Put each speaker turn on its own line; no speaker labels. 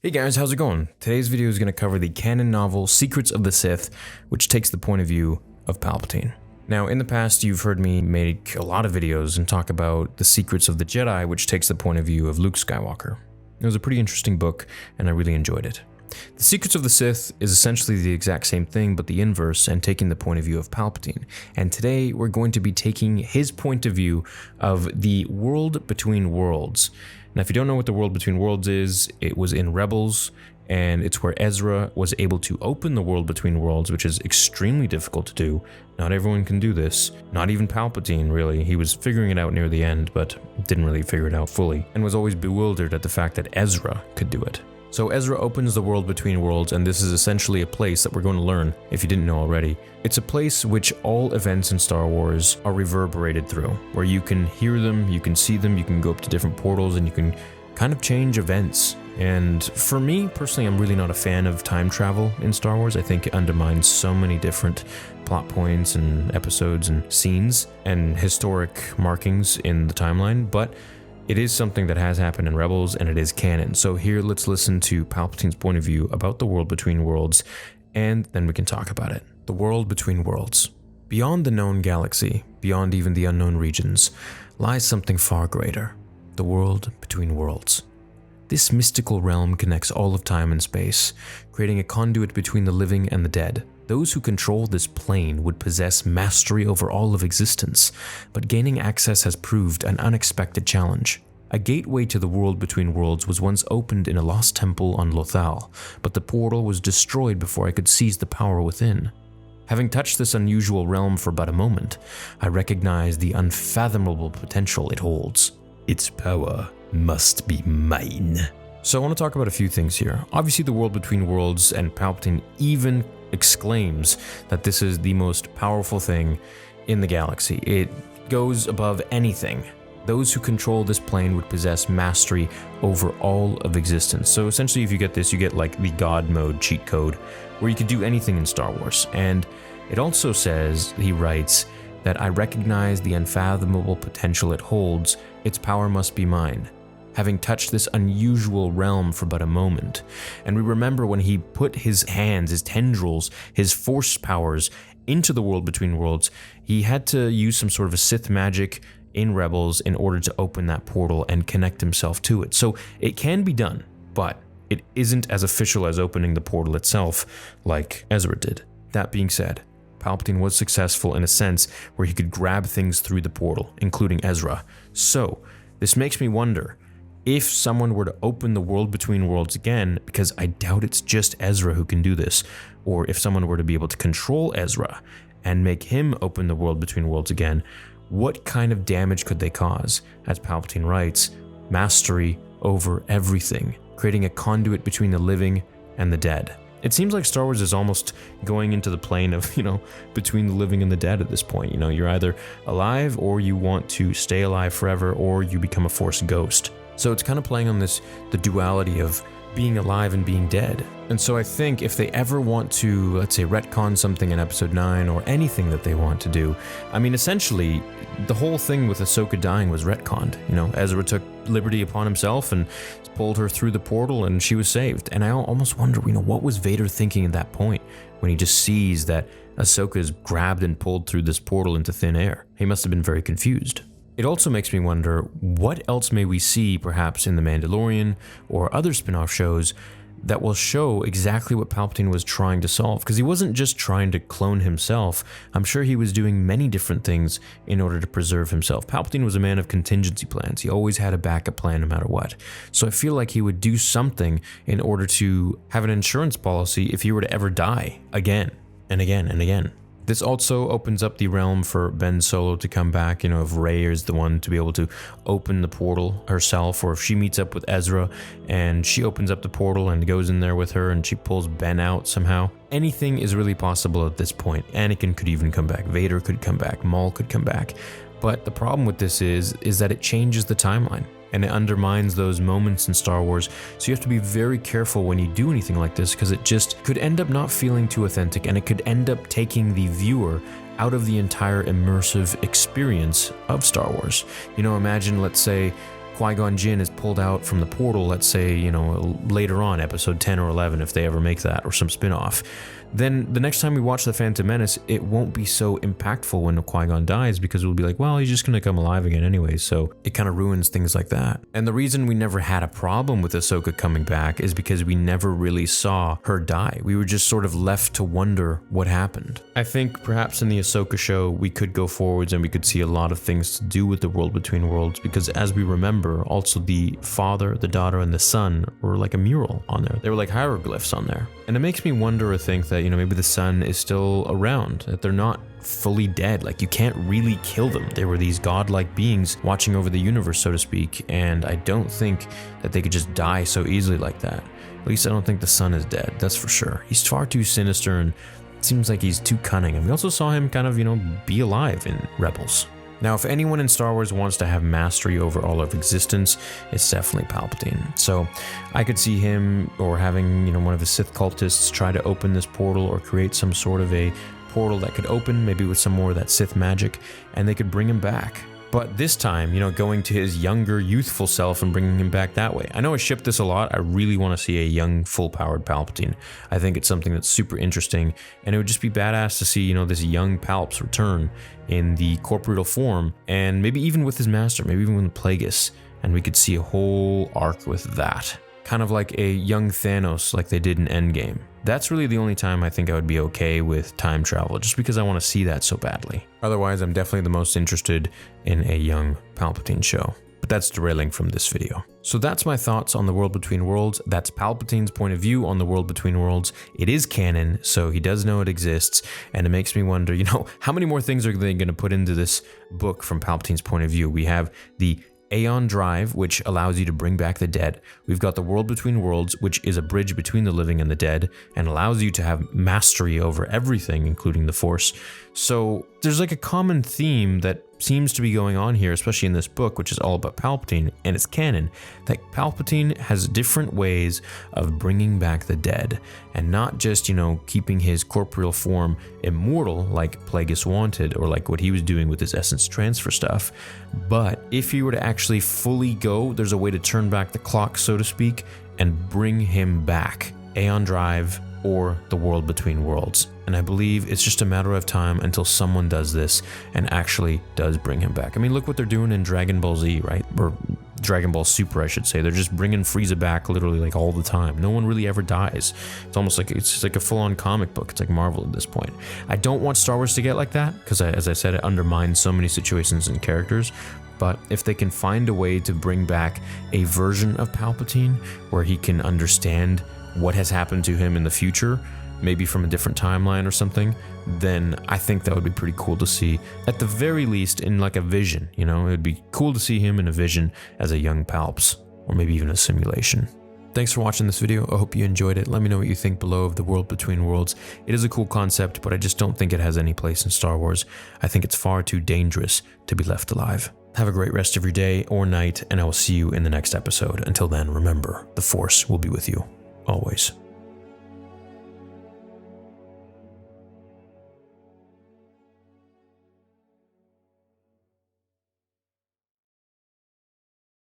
Hey guys, how's it going? Today's video is going to cover the canon novel Secrets of the Sith, which takes the point of view of Palpatine. Now, in the past, you've heard me make a lot of videos and talk about the Secrets of the Jedi, which takes the point of view of Luke Skywalker. It was a pretty interesting book, and I really enjoyed it. The Secrets of the Sith is essentially the exact same thing, but the inverse, and taking the point of view of Palpatine. And today, we're going to be taking his point of view of the world between worlds. Now, if you don't know what the world between worlds is, it was in Rebels, and it's where Ezra was able to open the world between worlds, which is extremely difficult to do. Not everyone can do this. Not even Palpatine, really. He was figuring it out near the end, but didn't really figure it out fully, and was always bewildered at the fact that Ezra could do it. So Ezra opens the world between worlds, and this is essentially a place that we're going to learn, if you didn't know already. It's a place which all events in Star Wars are reverberated through, where you can hear them, you can see them, you can go up to different portals, and you can kind of change events. And for me, personally, I'm really not a fan of time travel in Star Wars. I think it undermines so many different plot points and episodes and scenes and historic markings in the timeline, but it is something that has happened in Rebels, and it is canon. So here, let's listen to Palpatine's point of view about the world between worlds, and then we can talk about it. The world between worlds. Beyond the known galaxy, beyond even the unknown regions, lies something far greater. The world between worlds. This mystical realm connects all of time and space, creating a conduit between the living and the dead. Those who control this plane would possess mastery over all of existence, but gaining access has proved an unexpected challenge. A gateway to the world between worlds was once opened in a lost temple on Lothal, but the portal was destroyed before I could seize the power within. Having touched this unusual realm for but a moment, I recognized the unfathomable potential it holds. Its power must be mine. So I want to talk about a few things here. Obviously, the world between worlds, and Palpatine even exclaims that this is the most powerful thing in the galaxy. It goes above anything. Those who control this plane would possess mastery over all of existence. So essentially, if you get this, you get like the God mode cheat code, where you could do anything in Star Wars. And it also says, he writes, that I recognize the unfathomable potential it holds. Its power must be mine. Having touched this unusual realm for but a moment. And we remember when he put his hands, his tendrils, his force powers into the world between worlds, he had to use some sort of a Sith magic in Rebels in order to open that portal and connect himself to it. So it can be done, but it isn't as official as opening the portal itself like Ezra did. That being said, Palpatine was successful in a sense where he could grab things through the portal, including Ezra. So this makes me wonder, if someone were to open the world between worlds again, because I doubt it's just Ezra who can do this, or if someone were to be able to control Ezra and make him open the world between worlds again, what kind of damage could they cause? As Palpatine writes, mastery over everything, creating a conduit between the living and the dead. It seems like Star Wars is almost going into the plane of, between the living and the dead at this point. You're either alive, or you want to stay alive forever, or you become a Force ghost. So it's kind of playing on the duality of being alive and being dead. And so I think if they ever want to, let's say, retcon something in Episode 9 or anything that they want to do, essentially, the whole thing with Ahsoka dying was retconned. Ezra took liberty upon himself and pulled her through the portal, and she was saved. And I almost wonder, what was Vader thinking at that point when he just sees that Ahsoka is grabbed and pulled through this portal into thin air? He must have been very confused. It also makes me wonder, what else may we see perhaps in The Mandalorian or other spin-off shows that will show exactly what Palpatine was trying to solve? Because he wasn't just trying to clone himself. I'm sure he was doing many different things in order to preserve himself. Palpatine was a man of contingency plans. He always had a backup plan no matter what. So I feel like he would do something in order to have an insurance policy if he were to ever die again and again and again. This also opens up the realm for Ben Solo to come back, if Rey is the one to be able to open the portal herself, or if she meets up with Ezra and she opens up the portal and goes in there with her and she pulls Ben out somehow. Anything is really possible at this point. Anakin could even come back, Vader could come back, Maul could come back. But the problem with this is that it changes the timeline, and it undermines those moments in Star Wars. So you have to be very careful when you do anything like this, because it just could end up not feeling too authentic, and it could end up taking the viewer out of the entire immersive experience of Star Wars. Imagine, let's say, Qui-Gon Jinn is pulled out from the portal, let's say, you know, later on, episode 10 or 11, if they ever make that, or some spin-off, then the next time we watch The Phantom Menace, it won't be so impactful when Qui-Gon dies, because we'll be like, well, he's just gonna come alive again anyway, so it kind of ruins things like that. And the reason we never had a problem with Ahsoka coming back is because we never really saw her die. We were just sort of left to wonder what happened. I think perhaps in the Ahsoka show, we could go forwards and we could see a lot of things to do with the World Between Worlds, because as we remember, also the father, the daughter, and the son were like a mural on there. They were like hieroglyphs on there. And it makes me wonder or think that, you know, maybe the son is still around, that they're not fully dead. Like, you can't really kill them. They were these godlike beings watching over the universe, so to speak, and I don't think that they could just die so easily like that. At least I don't think the son is dead, that's for sure. He's far too sinister and it seems like he's too cunning. And we also saw him kind of, you know, be alive in Rebels. Now, if anyone in Star Wars wants to have mastery over all of existence, it's definitely Palpatine. So I could see him, or having, you know, one of the Sith cultists try to open this portal or create some sort of a portal that could open, maybe with some more of that Sith magic, and they could bring him back. But this time, you know, going to his younger, youthful self and bringing him back that way. I know I ship this a lot. I really want to see a young, full-powered Palpatine. I think it's something that's super interesting, and it would just be badass to see, you know, this young Palps return in the corporeal form, and maybe even with his master, maybe even with Plagueis, and we could see a whole arc with that. Kind of like a young Thanos like they did in Endgame. That's really the only time I think I would be okay with time travel, just because I want to see that so badly. Otherwise, I'm definitely the most interested in a young Palpatine show. But that's derailing from this video. So that's my thoughts on the World Between Worlds. That's Palpatine's point of view on the World Between Worlds. It is canon, so he does know it exists, and it makes me wonder, you know, how many more things are they going to put into this book from Palpatine's point of view? We have the Aeon Drive, which allows you to bring back the dead. We've got the World Between Worlds, which is a bridge between the living and the dead, and allows you to have mastery over everything, including the Force. So there's like a common theme that seems to be going on here, especially in this book, which is all about Palpatine, and it's canon, that Palpatine has different ways of bringing back the dead, and not just, you know, keeping his corporeal form immortal like Plagueis wanted, or like what he was doing with his essence transfer stuff, but if he were to actually fully go, there's a way to turn back the clock, so to speak, and bring him back. Aeon Drive, or the World Between Worlds. And I believe it's just a matter of time until someone does this and actually does bring him back. I mean, look what they're doing in Dragon Ball Z, right? Or Dragon Ball Super, I should say. They're just bringing Frieza back literally like all the time. No one really ever dies. It's almost like it's like a full-on comic book. It's like Marvel at this point. I don't want Star Wars to get like that because, as I said, it undermines so many situations and characters. But if they can find a way to bring back a version of Palpatine where he can understand what has happened to him in the future, maybe from a different timeline or something, then I think that would be pretty cool to see, at the very least in like a vision, you know? It would be cool to see him in a vision as a young Palps, or maybe even a simulation. Thanks for watching this video. I hope you enjoyed it. Let me know what you think below of the World Between Worlds. It is a cool concept, but I just don't think it has any place in Star Wars. I think it's far too dangerous to be left alive. Have a great rest of your day or night, and I will see you in the next episode. Until then, remember, the Force will be with you. Always.